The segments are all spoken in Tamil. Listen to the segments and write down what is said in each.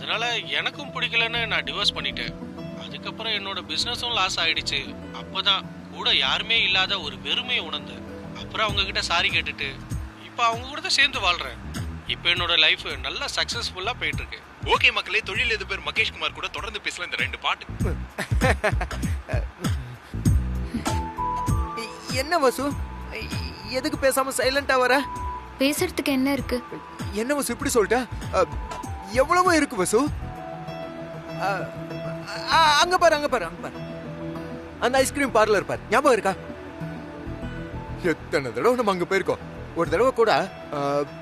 அதனால எனக்கும் பிடிக்கலன்னு நான் டிவோர்ஸ் பண்ணிட்டேன். அதுக்கப்புறம் என்னோட பிசினஸும் லாஸ் ஆயிடுச்சு. அப்பதான் கூட யாருமே இல்லாத ஒரு வெறுமையை உணர்ந்தேன். அப்புறம் அவங்க கிட்ட சாரி கேட்டுட்டு இப்போ அவங்க கூட தான் சேர்ந்து வாழ்றேன். இப்போ என்னோட லைஃப் நல்லா சக்சஸ்ஃபுல்லா போயிட்டு இருக்கு. ஓகே மக்களே, தொழிலதிபர் மகேஷ் குமார் கூட தொடர்ந்து பேசலாம் இந்த 2 பாட்டு. என்ன வசு, எதுக்கு பேசாம சைலண்டா வர? பேசுறதுக்கு என்ன இருக்கு? என்ன வசு இப்படி சொல்லிட்ட? எவ்வளவோ இருக்கு வசு. அங்க பாரு அங்க பாரு அங்க பாரு, அந்த ஐஸ்கிரீம் பார்லர் பாரு, ஞாபகம் இருக்கா? எத்தனை தடவை நம்ம அங்க போயிருக்கோம். ஒரு தடவை கூட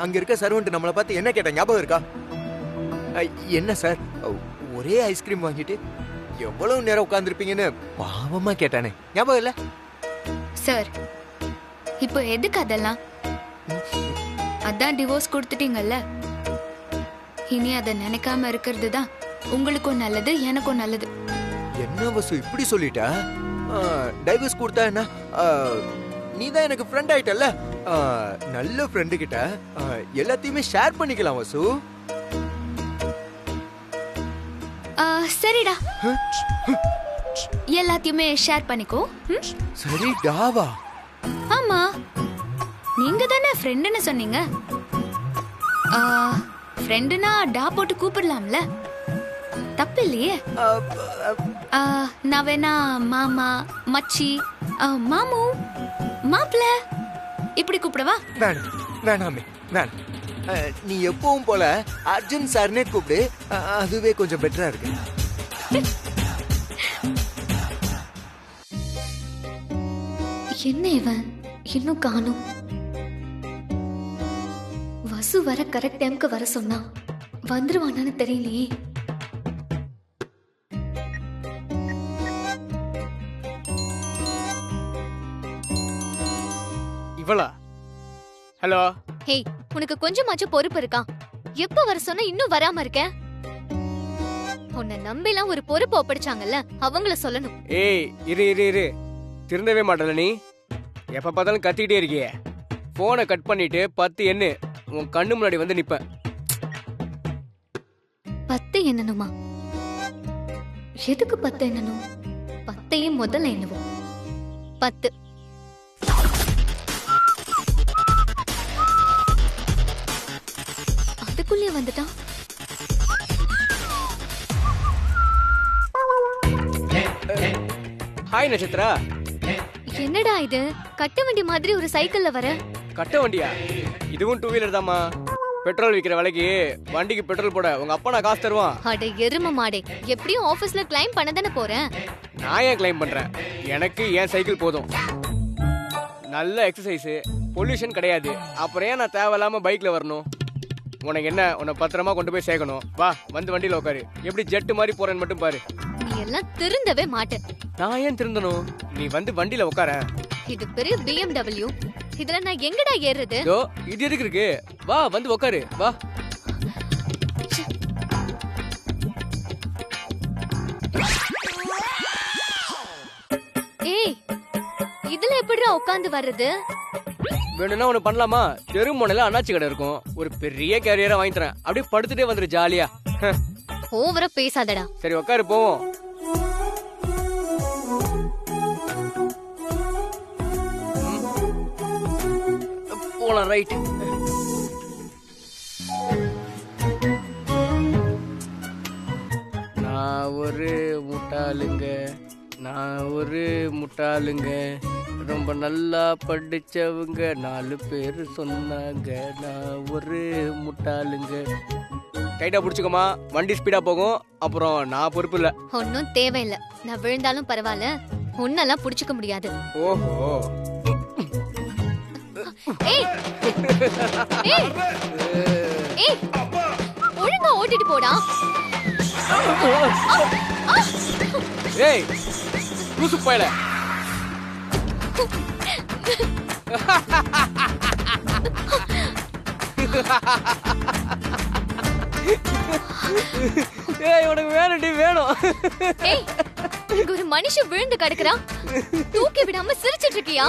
அங்க இருக்க சர்வன்ட் நம்மளை பார்த்து என்ன கேட்டா ஞாபகம் இருக்கா? என்ன சார் ஒரே ஐஸ்கிரீம் வாங்கிட்டு எவ்வளவு நேரம் உட்கார்ந்துருப்பீங்கன்னு பாவமா கேட்டானே, ஞாபகம் இல்ல? சார் இப்போ எதுக்கு அதெல்லாம்? அதான் டிவோர்ஸ் கொடுத்துட்டீங்கல்ல, இனி அதை நினைக்காம இருக்கிறது தான் உங்களுக்கும் நல்லது, எனக்கும் நல்லது. என்ன வசு இப்படி சொல்லிட்டா? டைவர்ஸ் கொடுத்தா என்ன? நீ தான் எனக்கு ஃப்ரெண்ட் ஆயிட்டல்ல, நல்ல ஃப்ரெண்டு கிட்ட எல்லாத்தையுமே ஷேர் பண்ணிக்கலாம் வசு. சரிடா, எல்லாத்தையுமே ஷேர் பண்ணிக்கோ. சரி டாவா? ஆமா, நீங்க தானே ஃப்ரெண்டுன்னு சொன்னீங்க. ஃப்ரெண்டுனா டா போட்டு கூப்பிடலாம்ல, தப்பு இல்லையே. நான் வேணா மாமா, மச்சி, மாமு, மாப்பிள்ள இப்படி கூப்பிடவா? வேணாம் வேணாமே வேணாம். நீ எப்பவும் போல அர்ஜுன் சார்னே கூப்பிடு, அதுவே கொஞ்சம் பெட்டரா இருக்கு. என்ன இவன் இன்னும் காணும்? வசு வர கரெக்ட் டைம்க்கு வர சொன்னா வந்துருவானான்னு தெரியலையே. இவளா? ஹலோ. ஹே, உனக்கு கொஞ்சமாச்சும் பொறுப்பு இருக்கா? எப்ப வர சொன்னா இன்னும் வராம இருக்க? உன்னை நம்பிலாம் ஒரு பொறுப்பு ஒப்படைச்சாங்கல்ல, அவங்கள சொல்லணும். ஏய் இரு இரு இரு, திருந்தவே மாட்டல நீ. எப்ப பார்த்தாலும் கத்திக்கிட்டே இருக்கியே. போனை கட் பண்ணிட்டு 10 எண்ணு, உன் கண்ணு முன்னாடி வந்து நிப்பேன். 10 எண்ணணுமா? எதுக்கு 10 எண்ணணும்? 10ஐயும் முதல்ல எண்ணுவோம். 10. அதுக்குள்ளே வந்துட்டான். ஹாய் நட்சத்திரா. என்னடா இது, கட்ட வண்டி மாதிரி ஒரு சைக்கிள்ல வர? கட்ட வண்டியா? இதுவும் 2 வீலர் தாமா. பெட்ரோல் விக்கிற விலைக்கு வண்டிக்கு பெட்ரோல் போட உங்க அப்பா நான் காசு தருவான். அட எரும மாடே, எப்படியும் ஆபீஸ்ல கிளைம் பண்ண தானே போறேன். நான் ஏன் கிளைம் பண்றேன்? எனக்கு என் சைக்கிள் போதும். நல்ல எக்ஸசைஸ், பொல்யூஷன் கிடையாது. அப்புறம் ஏன் நான் தேவையில்லாம பைக்ல வரணும்? உனக்கு என்ன, உன்னை பத்திரமா கொண்டு போய் சேர்க்கணும். வா, வந்து வண்டியில உட்காரு. எப்படி ஜெட்டு மாதிரி போறேன்னு மட்டும் பாரு. நீ எல்லாம் திருந்தவே மாட்டே. நான் ஏன் திருந்தணும்? நீ வந்து வண்டியில உட்கார. இது பெரிய BMW, இதுல நான் எங்கடா ஏறுறது? இதோ இது எதுக்கு இருக்கு? வா, வந்து உட்காரு. வா. ஏய், இதுல எப்படிடா உட்கார்ந்து வர்றது? வேணும்னா ஒண்ணு பண்ணலாமா? தெருமுனையில அண்ணாச்சி கடை இருக்கும், ஒரு பெரிய கேரியரா வாங்கி தரேன். அப்படியே படுத்துட்டே வந்துரு ஜாலியா. ஓவரா பேசாதடா. சரி உட்காரு, போவோம். போலாம், ரைட். நான் ஒரு முட்டாளுங்க, நான் ஒரு முட்டாளுங்க, ரொம்ப நல்லா படிச்சவங்க 4 பேர் சொன்னாங்க, நான் ஒரு முட்டாளுங்க. டைட்டா புடிச்சுக்கோமா, வண்டி ஸ்பீடா போகும். அப்புறம் நான் பொறுப்பு இல்ல. ஒன்னும் தேவையில்லை, நான் விழுந்தாலும் பரவாயில்ல, உன்னெல்லாம் புடிச்சுக்க முடியாது. ஓஹோ. ஏய் ஏய் ஏய், ஒழுங்கா ஓட்டிட்டு போடா. ஏய் லூசு பயல. ஏய் உனக்கு வேணும்டி, வேணும். ஏய், இங்க ஒரு மனுஷன் விழுந்து கிடக்குறான், தூக்கி விடாம சிரிச்சிட்டு இருக்கியா?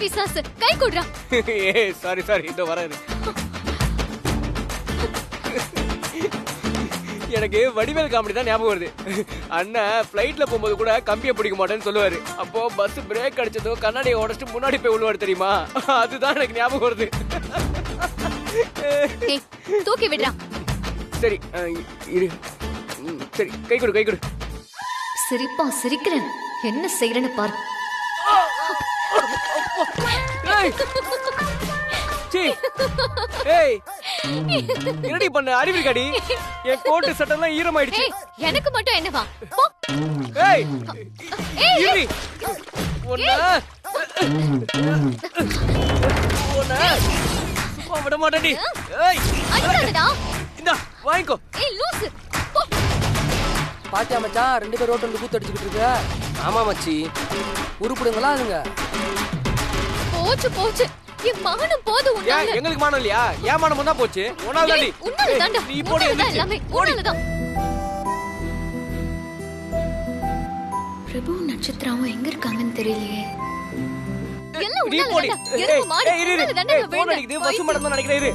பிசாசு, கை கொடுறா. ஏய் சாரி சாரி, இதோ வரேன். எனக்கு வடிவேல் காமெடி தான் ஞாபகம் வருது. அண்ணன் ஃப்ளைட்ல போகும்போது கூட கம்பியை பிடிக்க மாட்டேன்னு சொல்லுவாரு. அப்போ பஸ் பிரேக் அடிச்சதும் கண்ணாடியை உடச்சிட்டு முன்னாடி போய் விழுவாரு தெரியுமா? அதுதான் எனக்கு ஞாபகம் வருது. ஏய், தூக்கி விடுறா. சரி இரு. சரி கை கொடு கை கொடு. சிரிப்பா சிரிக்கிறேன், என்ன செய்யறேன்னு பாரு. ஏய் சீ. ஏய் என்னடி பண்ண? அறிவு இருக்காடி? என் கோட்டு சட்டெல்லாம் ஈரமாயிடுச்சு. ஏய், எனக்கு மட்டும் என்னவா? போ. ஏய் ஏய், இரு. ஒண்ணா சும்மா விட மாட்டேன்டி. ஏய் அடிக்காதடா. இந்தா வாங்கிக்கோ. ஏய் லூசு, போ. பாத்தியா மச்சான், 2 பேர் ரோட்ல கூத்து அடிச்சுக்கிட்டு இருக்க. ஆமா மச்சி. உருப்பிடுங்களா அதுங்க? போச்சு போச்சு, என் மானம் போது ஏன் உன்னால. எங்களுக்கு மானம் இல்லையா? ஏன் மானம் தான் போச்சு. உன்னால தாண்டி. உன்னால தாண்டா. நீ போடி உன்னால எந்திரிச்சு. எல்லாமே போடி. உன்னால தான். பிரபு நட்சத்திராவும் எங்க இருக்காங்கன்னு தெரியலையே. எல்லாம் நீ உன்னால போடி. தாண்டா. எருமை மாடு, ஏய், இரு, இரு. உன்னால தாண்டா ஏய், நான் phone அடிக்குது. விழுந்தேன். வசு மேடம் தான் நினைக்கிறேன். இரு.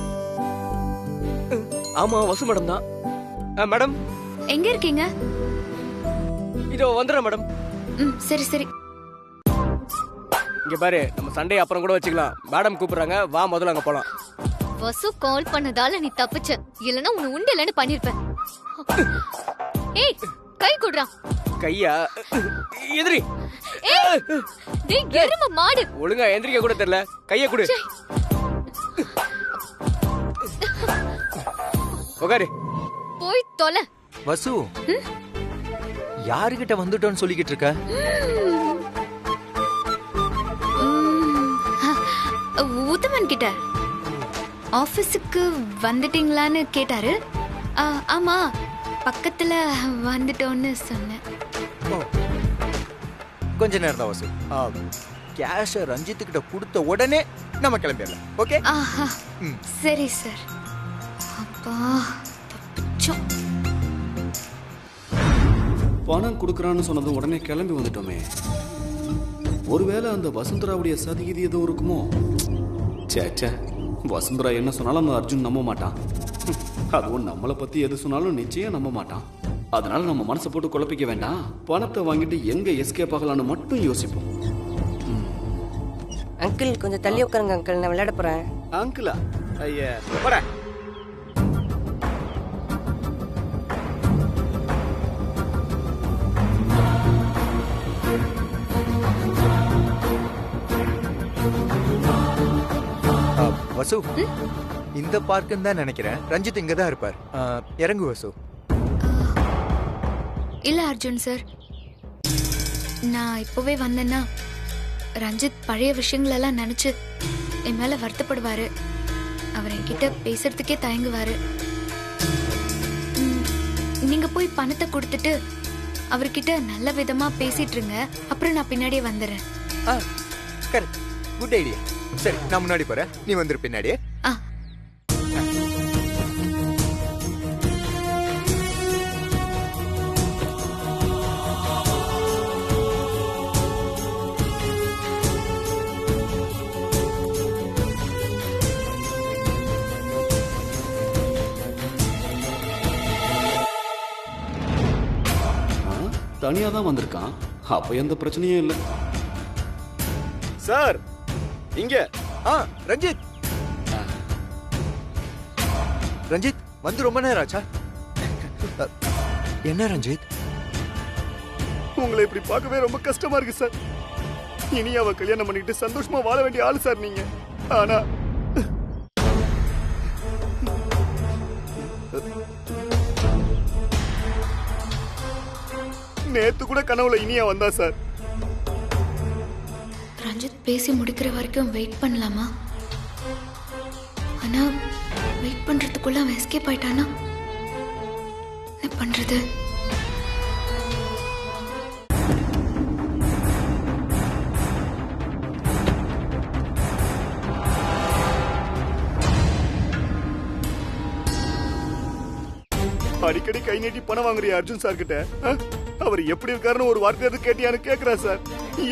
ஆமா வசு மேடம் தான். மேடம் எங்க இருக்கீங்க? இதோ வந்துடுறேன் மேடம். சரி சரி. இங்க பாரு, நம்ம சண்டே அப்புறம் கூட வச்சுக்கலாம். மேடம் கூப்பிடுறாங்க, வா முதல்ல அங்க போலாம். வசு கால் பண்ணதால நீ தப்பிச்ச, இல்லனா உன்னை உண்டலன்னு பண்ணிருப்பேன். ஏய் கை குடுறா. கையா எதிரி. ஏய் டேய் எருமை மாடு. ஒழுங்கா எந்திரிக்க கூட தெரியல. கைய கொடு. ச்சே. உட்காரு. போய் தொலை. வசு யாருகிட்ட வந்துட்டோன்னு சொல்லிக்கிட்டு இருக்க? உத்தமன் கிட்ட ஆபீஸுக்கு வந்துட்டீங்களான்னு கேட்டாரு. ஆமா பக்கத்துல வந்துட்டோன்னு சொன்னேன். கொஞ்ச நேரம் தான் வசு. கேஷ ரஞ்சித் கிட்ட கொடுத்த உடனே நம்ம கிளம்பிடலாம். ஓகே? ஆஹா சரி சார். அப்பா தப்பிச்சோம். பணம் கொடுக்குறான்னு சொன்னதும் உடனே கிளம்பி வந்துட்டோமே. ஒருவேளை அந்த வசுந்தராவுடைய சதிகிதி எதுவும் இருக்குமோ? சேச்சே, வசுந்தரா என்ன சொன்னாலும் அந்த அர்ஜுன் நம்ப மாட்டான். அதுவும் நம்மளை பத்தி எது சொன்னாலும் நிச்சயம் நம்ப மாட்டான். அதனால நம்ம மனசை போட்டு குழப்பிக்க வேண்டாம். பணத்தை வாங்கிட்டு எங்க எஸ்கேப் ஆகலான்னு மட்டும் யோசிப்போம். அங்கிள் கொஞ்சம் தள்ளி உட்காருங்க அங்கிள், நான் விளையாட போறேன். அங்கிளா? ஐயா போட. வசு இந்த பார்க்குன்னு தான் நினைக்கிறேன். ரஞ்சித் இங்க தான் இருப்பார். இறங்கு வசு. இல்ல அர்ஜுன் சார், நான் இப்பவே வந்தேன்னா ரஞ்சித் பழைய விஷயங்களெல்லாம் நினைச்சு என் மேல வருத்தப்படுவாரு. அவர் என்கிட்ட பேசுறதுக்கே தயங்குவாரு. நீங்க போய் பணத்தை கொடுத்துட்டு அவர்கிட்ட நல்ல விதமா பேசிட்டு இருங்க. அப்புறம் நான் பின்னாடியே வந்துடுறேன். Correct, good idea. சரி, நான் முன்னாடி போறேன், நீ வந்துரு பின்னாடியே. ஆ தனியா தான் வந்திருக்கான். அப்ப எந்த பிரச்சனையும் இல்லை. சார் இங்க. ரஞ்சித். ரஞ்சித் வந்து ரொம்ப நேரம் ஆச்சா? என்ன ரஞ்சித்? உங்களை இப்படி பார்க்கவே ரொம்ப கஷ்டமா இருக்கு சார். இனி அவ கல்யாணம் பண்ணிக்கிட்டு சந்தோஷமா வாழ வேண்டிய ஆளு சார் நீங்க. ஆனா நேத்து கூட கனவுல இனியா வந்தா சார். ரஞ்சித் பேசி முடிக்கிற வரைக்கும் வெயிட் பண்ணலாமா? ஆனா வெயிட் பண்றதுக்குள்ள அவன் எஸ்கேப் ஆயிட்டானா? என்ன பண்றது? அடிக்கடி கை நீட்டி பணம் வாங்குறிய அர்ஜுன் சார் கிட்ட அவர் எப்படி இருக்காருன்னு ஒரு வார்த்தையாவது கேட்டியான்னு கேக்குறா சார்.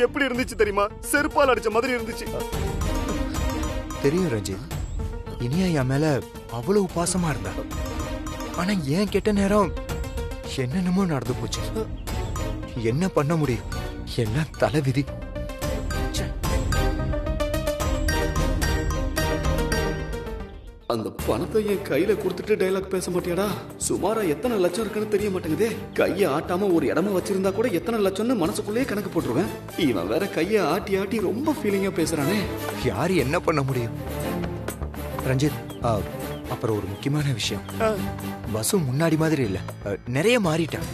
எப்படி இருந்துச்சு தெரியுமா? செருப்பால் அடிச்ச மாதிரி இருந்துச்சு. தெரியும் ரஞ்சித், இனியா என் மேல அவ்வளவு பாசமா இருந்தா. ஆனா ஏன் கெட்ட நேரம் என்னென்னமோ நடந்து போச்சு. என்ன பண்ண முடியும்? எல்லாம் தலைவிதி. அந்த பணத்தை என் கையில கொடுத்துட்டு டைலாக் பேச மாட்டியாடா? சுமாரா எத்தனை லட்சம் இருக்குன்னு தெரிய மாட்டேங்குதே. கையை ஆட்டாம ஒரு இடமா வச்சிருந்தா கூட எத்தனை லட்சம்னு மனசுக்குள்ளேயே கணக்கு போட்டுருவேன். இவன் வேற கையை ஆட்டி ஆட்டி ரொம்ப ஃபீலிங்கா பேசுறானே. யாரு என்ன பண்ண முடியும்? ரஞ்சித், அப்புறம் ஒரு முக்கியமான விஷயம். பசு முன்னாடி மாதிரி இல்ல, நிறைய மாறிட்டான்.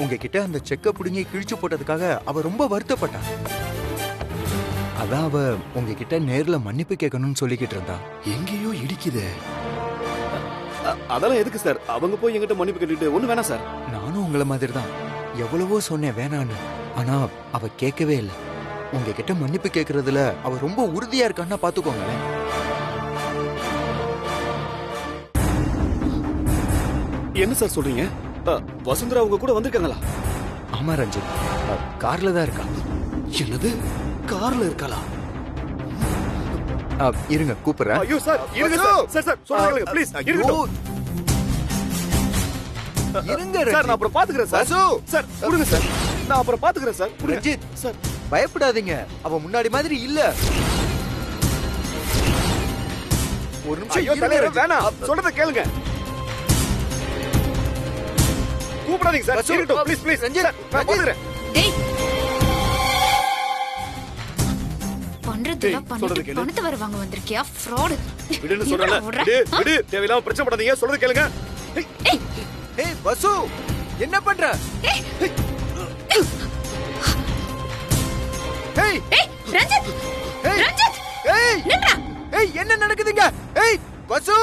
உங்ககிட்ட அந்த செக்க புடுங்கி கிழிச்சு போட்டதுக்காக அவ ரொம்ப வருத்தப்பட்டா. அதான் அவ உங்ககிட்ட நேர்ல மன்னிப்பு கேட்கணும்னு சொல்லிக்கிட்டு இருந்தா. எங்கேயோ இடிக்குதே. அதெல்லாம் எதுக்கு சார்? அவங்க போய் எங்கிட்ட மன்னிப்பு கேட்டுட்டு ஒண்ணு வேணாம் சார். நானும் உங்களை மாதிரி தான் எவ்வளவோ சொன்னேன் வேணான்னு. ஆனா அவ கேட்கவே இல்லை. உங்ககிட்ட மன்னிப்பு கேட்கறதுல அவ ரொம்ப உறுதியா இருக்கான்னா பாத்துக்கோங்களேன். என்ன சார் சொல்றீங்க? வசுந்தரா அவங்க கூட வந்திருக்காங்களா? ஆமா ரஞ்சித், கார்ல தான் இருக்கா. என்னது, கார்ல இருக்காளா? இருங்க கூப்பிடுறேன். ஐயோ சார், இருங்க சார். சார் சொல்லுங்க ப்ளீஸ். இருக்கட்டும். இருங்க சார், நான் அப்புறம் பாத்துக்கிறேன் சார். சார் கொடுங்க சார், நான் அப்புறம் பாத்துக்கிறேன் சார். ரஞ்சித் சார், பயப்படாதீங்க. அவ முன்னாடி மாதிரி இல்ல. ஒரு நிமிஷம் வேணாம், சொல்றத கேளுங்க. கூப்பிடாதீங்க சார். இருக்கட்டும் ப்ளீஸ் ப்ளீஸ். ரஞ்சித், நான் பாத்துக்கிறேன். டேய் பண்றதுல பண்ணிட்டு பணத்தை வர வாங்க வந்திருக்கியா? ஃப்ராட். விடுன்னு சொல்றல. விடு. தேவையில்லாம பிரச்சனை பண்ணாதீங்க. சொல்றத கேளுங்க. ஏய் பசு, என்ன பண்ற? ஏய் ரஞ்சித், ரஞ்சித், ஏய் நில்றா. ஏய் என்ன நடக்குதுங்க? ஏய் பசு.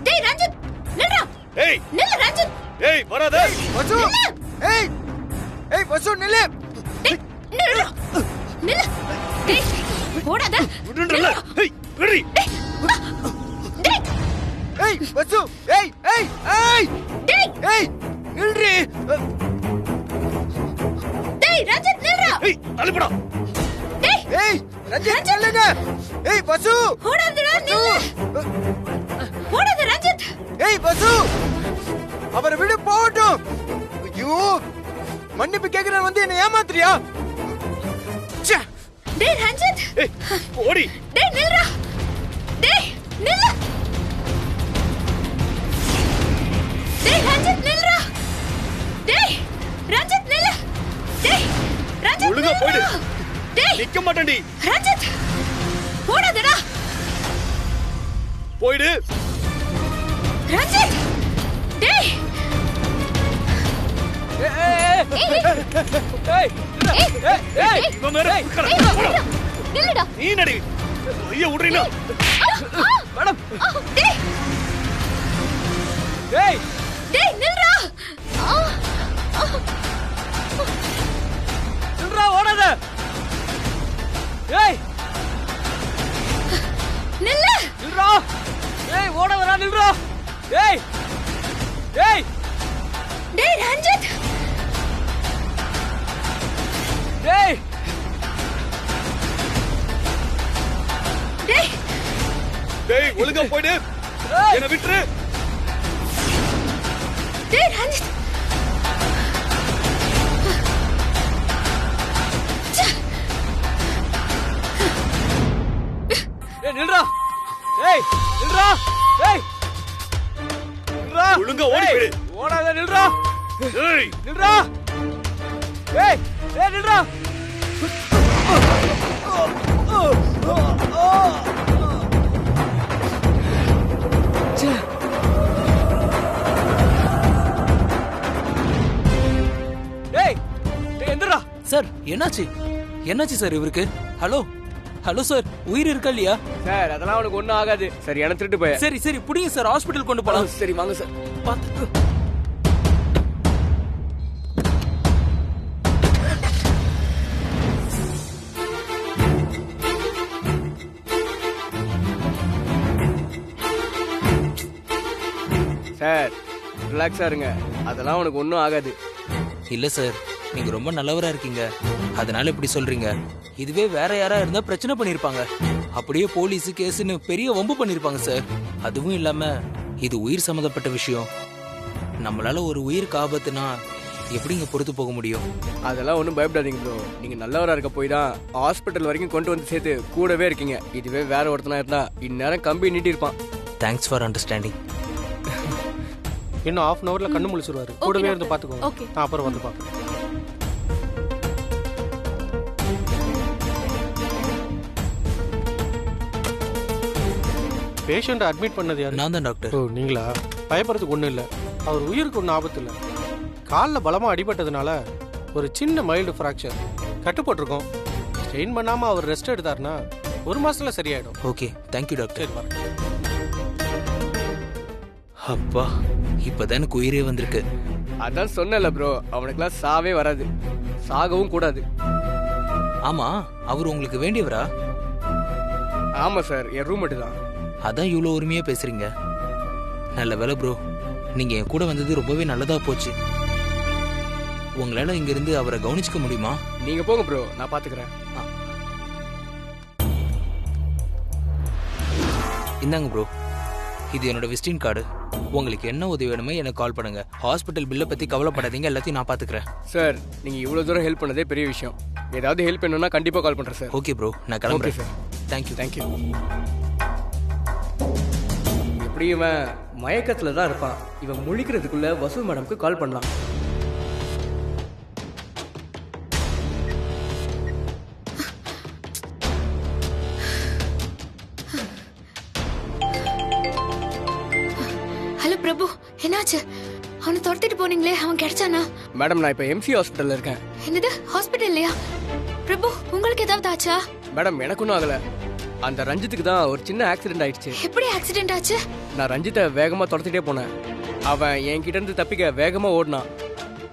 டேய் ரஞ்சித், நில்றா. ஏய் நில்லு ரஞ்சித். ஏய் வராத. பசு. ஏய் பசு நில்லு. டேய் நில்றா. நில்லு. டேய் ஓடாத. விடுன்றல. ஏய் விடுடி. ஏய் பசு. ஏய் நில்றி. டேய் ரஞ்சித் நில்றா. ஏய் தள்ளுடா. ஏய் ரஞ்சித் நில்லுங்க. ஏய் பசு. ஓடாதடா, நில்லு. ஓடாத ரஞ்சித். ஏய் பசு, அவரை விடு போகட்டும். ஐயோ, மன்னிப்பு கேக்குறேன் வந்து என்ன ஏமாத்துறியா? டேய் ரஞ்சித். ஏய் ஓடி. டேய் நில்றா. டேய் நில்லு. டேய் ரஞ்சித் நில்றா. டேய் ரஞ்சித் நில்லு. டேய் ரஞ்சித் ஒழுங்கா போயிடு. டேய் நிக்க மாட்டேன்டி. ரஞ்சித் ஓடாதடா. போயிடு. ரஞ்சித். டேய் நில்லுடா. நீ நடி. ஐயா விடுறீனா? மேடம். டேய் ஏய் டேய் நில்றா. நில்றா, ஓடாத. ஏய் நில்லு. நில்றா. ஏய் ஓடாதடா, நில்றா. ஏய் டேய் ரஞ்சித். டேய் டேய் டேய் ஒழுங்கா போயிடு. என்ன விட்டுரு. டேய் ரஞ்சித். ஏய் நில்றா. ஏய் நில்றா. ஏய் நில்றா. ஒழுங்கா ஓடி போயிடு. ஓடாத, நில்றா. ஏய் நில்றா. ஏய் நில்றா. எந்திரா. சார் என்னாச்சு சார் இவருக்கு? ஹலோ சார், உயிர் இருக்கா இல்லையா? சார் அதெல்லாம் அவனுக்கு ஒண்ணும் ஆகாது. சரி என்ன திருட்டு போய். சரி புடிங்க சார், ஹாஸ்பிடல் கொண்டு போலாம். சரி வாங்க சார். பாத்து. சார் ரிலாக்ஸா இருங்க, அதெல்லாம் அவனுக்கு ஒன்றும் ஆகாது. இல்ல சார், நீங்க ரொம்ப நல்லவரா இருக்கீங்க, அதனால இப்படி சொல்றீங்க. இதுவே வேற யாரா இருந்தா பிரச்சனை பண்ணிருப்பாங்க, அப்படியே போலீஸ் கேஸ்னு பெரிய வம்பு பண்ணிருப்பாங்க சார். அதுவும் இல்லாம இது உயிர் சம்பந்தப்பட்ட விஷயம். நம்மளால ஒரு உயிருக்கு ஆபத்துனா எப்படிங்க பொறுத்து போக முடியும்? அதெல்லாம் ஒன்றும் பயப்படாதீங்க ப்ரோ. நீங்கள் நல்லவராக இருக்க போய் தான் ஹாஸ்பிட்டல் வரைக்கும் கொண்டு வந்து சேர்த்து கூடவே இருக்கீங்க. இதுவே வேற ஒருத்தனா இருந்தா இந்நேரம் கம்பி நீட்டி இருப்பான். Thanks for understanding. இன்னும் 1/2 hourல கண்ணு முழிச்சிருவாரு. கூடவே இருந்து பாத்துக்கோங்க. ஓகே. நான் அப்புறம் வந்து பாக்குறேன். பேஷண்ட் அட்மிட் பண்ணது யாரு? நான் தான் டாக்டர். ஓ நீங்களா? பயப்படுறதுக்கு ஒன்றும் இல்லை. அவர் உயிருக்கு ஒன்றும் ஆபத்து இல்லை. காலில் பலமாக அடிபட்டதுனால ஒரு சின்ன மைல்டு ஃப்ராக்சர் கட்டுப்பட்டிருக்கோம். ஸ்ட்ரெயின் பண்ணாமல் அவர் ரெஸ்ட் எடுத்தாருன்னா 1 மாசத்துல சரியாயிடும். Okay, thank you doctor. சரி வரேன். அப்பா, இப்பதான் எனக்கு உயிரே வந்திருக்கு. அதான் சொன்னல ப்ரோ, அவனுக்குலாம் சாவே வராது, சாகவும் கூடாது. ஆமா, அவர் உங்களுக்கு வேண்டியவரா? ஆமா சார், என் ரூம்மேட்டு தான். அதான் இவ்வளோ உரிமையா பேசுறீங்க. நல்ல வேலை ப்ரோ, நீங்க என் கூட வந்தது ரொம்பவே நல்லதா போச்சு. உங்களால இங்க இருந்து அவரை கவனிச்சுக்க முடியுமா? நீங்க போங்க ப்ரோ, நான் பாத்துக்கிறேன். இந்தாங்க ப்ரோ, இது என்னோட விசிட்டிங் கார்டு. உங்களுக்கு என்ன உதவி வேணுமோ எனக்கு கால் பண்ணுங்க. ஹாஸ்பிட்டல் பில்லை பத்தி கவலைப்படாதீங்க, எல்லாத்தையும் நான் பாத்துக்கிறேன். சார், நீங்க இவ்வளவு தூரம் ஹெல்ப் பண்ணதே பெரிய விஷயம். ஏதாவது ஹெல்ப் வேணும்னா கண்டிப்பா கால் பண்றேன் சார். ஓகே ப்ரோ, நான் கிளம்புறேன் சார். தேங்க்யூ. தேங்க்யூ. எப்படி இவன் மயக்கத்துல தான் இருப்பான். இவன் முழிக்கிறதுக்குள்ள வசூல் மேடம்க்கு கால் பண்ணலாம். ஹலோ பிரபு, என்னாச்சு? அவனை துரத்திட்டு போனீங்களே, அவன் கிடைச்சானா? மேடம், நான் இப்ப எம்சி ஹாஸ்பிட்டல்ல இருக்கேன். என்னது, ஹாஸ்பிட்டல்லையா? பிரபு, உங்களுக்கு ஏதாவது ஆச்சா? மேடம், எனக்கு ஒன்றும் ஆகல. அந்த ரஞ்சித்துக்கு தான் ஒரு சின்ன ஆக்சிடென்ட் ஆயிடுச்சு. எப்படி ஆக்சிடென்ட் ஆச்சு? நான் ரஞ்சித்தை வேகமா துரத்திட்டே போனேன். அவன் என்கிட்ட இருந்து தப்பிக்க வேகமா ஓடினான்.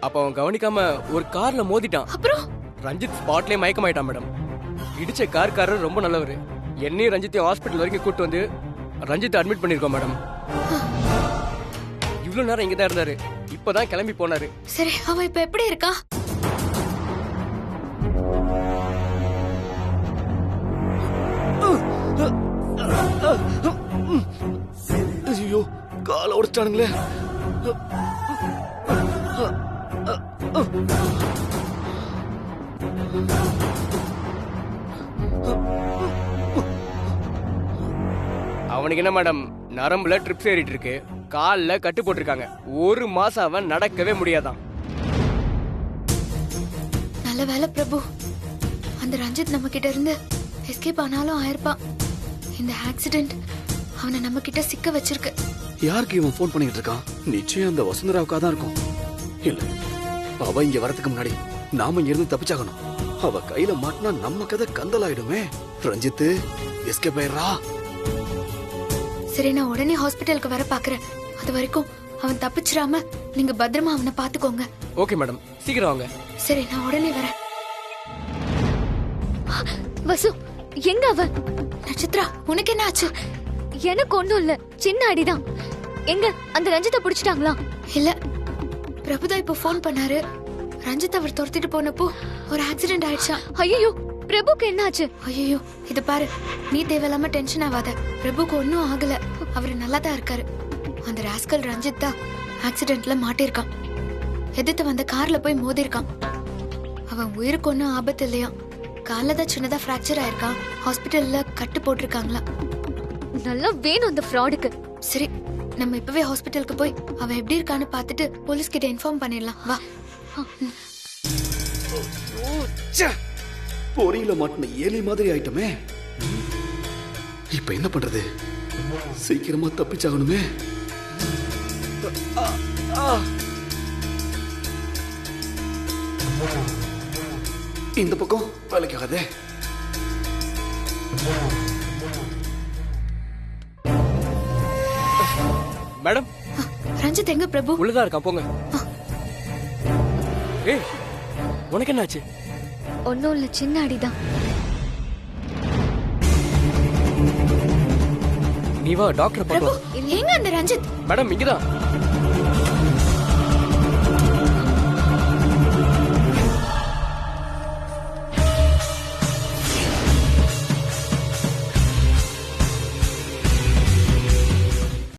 அப்ப அவன் கவனிக்காம ஒரு கார்ல மோதிட்டான். அப்புறம் ரஞ்சித் ஸ்பாட்லயே மயக்கமாயிட்டான் மேடம். இடிச்ச கார்காரர் ரொம்ப நல்லவர். என்னையும் ரஞ்சித்தையும் ஹாஸ்பிட்டல் வரைக்கும் கூட்டு வந்து ரஞ்சித்தை அட்மிட் பண்ணிருக்கோம் மேடம். இவ்வளவு நேரம் இங்கதான் இருந்தாரு, இப்பதான் கிளம்பி போனாரு. சரி, அவன் இப்ப எப்படி இருக்கா? ஐயோ, காலை உடைச்சானுங்களே. அவனுக்கு என்ன மேடம், நரம்புல ட்ரிப்ஸ் ஏறிட்டு இருக்கு, கால்ல கட்டு போட்டிருக்காங்க. 1 மாசம் அவன் நடக்கவே முடியாதான். நல்ல வேலை பிரபு, அந்த ரஞ்சித் நம்ம கிட்ட இருந்து எஸ்கேப் ஆனாலும் ஆயிருப்பான். இந்த ஆக்சிடென்ட் அவனை நம்ம கிட்ட சிக்க வச்சிருக்கு. யாருக்கு இவன் ஃபோன் பண்ணிட்டு இருக்கான்? நிச்சயம் அந்த வசுந்தராவுக்கா தான் இருக்கும். இல்ல, அவ இங்க வரதுக்கு முன்னாடி நாம இங்க இருந்து தப்பிச்சாகணும். அவ கையில மாட்டினா நம்ம கதை கந்தலாயிடுமே. ரஞ்சித் எஸ்கேப் ஆயிடுறா. சரி, நான் உடனே ஹாஸ்பிட்டலுக்கு வர பாக்குறேன். அது வரைக்கும் அவன் தப்பிச்சிடாம நீங்க பத்திரமா அவனை பாத்துக்கோங்க. ஓகே மேடம், சீக்கிரம் வாங்க. சரி, நான் உடனே வரேன். வசு, எங்க அவன்? நட்சத்திரா, உனக்கு என்ன ஆச்சு? எனக்கு ஒண்ணும் இல்ல, சின்ன அடிதான். எங்க அந்த ரஞ்சித்தை பிடிச்சிட்டாங்களா? இல்ல, பிரபுதா இப்ப போன் பண்ணாரு. ரஞ்சித் அவர் துரத்திட்டு போனப்போ ஒரு ஆக்சிடென்ட் ஆயிடுச்சா. ஐயோ, பிரபுக்கு என்ன ஆச்சு? ஐயோ, இது பாரு, நீ தேவையில்லாம டென்ஷன் ஆகாத. பிரபுக்கு ஒன்னும் ஆகல, அவரு நல்லா தான் இருக்காரு. அந்த ராஸ்கல் ரஞ்சித் தான் ஆக்சிடென்ட்ல மாட்டிருக்கான். எதிர்த்து வந்த கார்ல போய் மோதிருக்கான். அவன் உயிருக்கு ஒன்னும் ஆபத்து இல்லையா. கால்ல தான் சின்னதா பிராக்சர் ஆயிருக்கான். ஹாஸ்பிட்டல்ல கட்டு போட்டிருக்காங்களா. நல்லா வேணும் அந்த ஃப்ராடுக்கு. சரி, நம்ம இப்பவே ஹாஸ்பிட்டலுக்கு போய் அவன் எப்படி இருக்கான்னு பார்த்துட்டு போலீஸ் கிட்ட இன்ஃபார்ம் பண்ணிடலாம். வா. பொறியில மாட்டின ஏலி மாதிரி ஆயிட்டமே. இப்ப என்ன பண்றது? சீக்கிரமா தப்பிச்சாகணுமே. இந்த பக்கம் வேலைக்காகதே. மேடம், ரஞ்சித் எங்க? பிரபு உள்ளதா இருக்கான், போங்க. ஏய், உனக்கு என்ன ஆச்சு? ஒன்னும் இல்ல, சின்ன அடிதான். நீ வா, டாக்டர் பிரபு, பார்க்கலாம். எங்க அந்த ரஞ்சித்? மேடம், இங்கதான்.